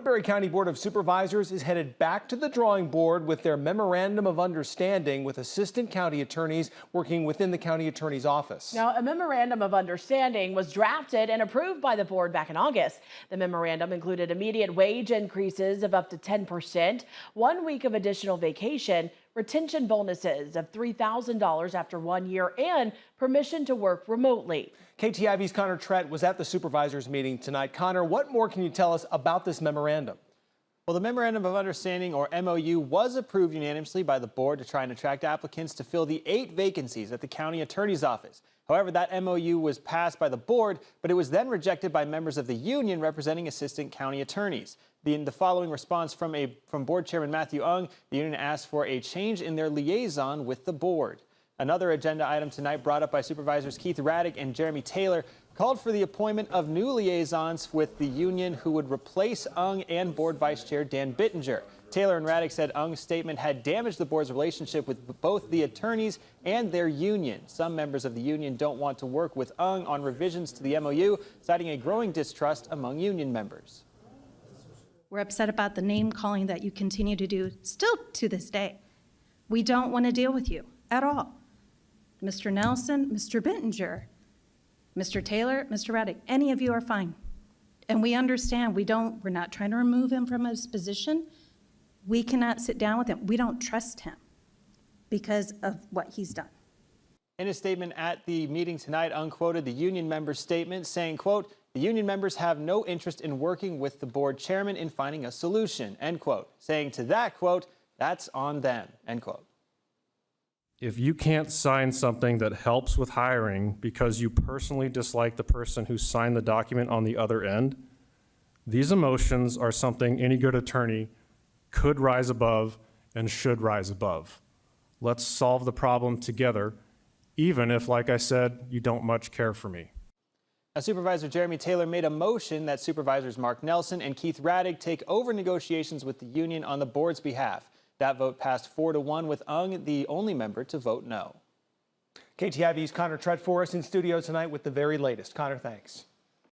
Woodbury County Board of Supervisors is headed back to the drawing board with their memorandum of understanding with assistant county attorneys working within the county attorney's office. Now, a memorandum of understanding was drafted and approved by the board back in August. The memorandum included immediate wage increases of up to 10%, 1 week of additional vacation, retention bonuses of $3,000 after 1 year, and permission to work remotely. KTIV's Connor Trett was at the supervisors meeting tonight. Connor, what more can you tell us about this memorandum? Well, the Memorandum of Understanding, or MOU, was approved unanimously by the board to try and attract applicants to fill the 8 vacancies at the county attorney's office. However, that MOU was passed by the board, but it was then rejected by members of the union representing assistant county attorneys. In the following response from board chairman Matthew Ung, the union asked for a change in their liaison with the board. Another agenda item tonight brought up by Supervisors Keith Radig and Jeremy Taylor called for the appointment of new liaisons with the union who would replace Ung and board vice chair Dan Bittinger. Taylor and Radig said Ung's statement had damaged the board's relationship with both the attorneys and their union. Some members of the union don't want to work with Ung on revisions to the MOU, citing a growing distrust among union members. We're upset about the name calling that you continue to do still to this day. We don't want to deal with you at all. Mr. Nelson, Mr. Bittinger, Mr. Taylor, Mr. Radig, any of you are fine. And we understand we're not trying to remove him from his position. We cannot sit down with him. We don't trust him because of what he's done. In a statement at the meeting tonight, Ung quoted the union member's statement saying, quote, "The union members have no interest in working with the board chairman in finding a solution," end quote, saying to that, quote, "That's on them," end quote. If you can't sign something that helps with hiring because you personally dislike the person who signed the document on the other end, these emotions are something any good attorney could rise above and should rise above. Let's solve the problem together, even if, like I said, you don't much care for me. Now, Supervisor Jeremy Taylor made a motion that Supervisors Mark Nelson and Keith Radig take over negotiations with the union on the board's behalf. That vote passed 4-1 with Ung the only member to vote no. KTIV's Connor Trett for us in studio tonight with the very latest. Connor, thanks.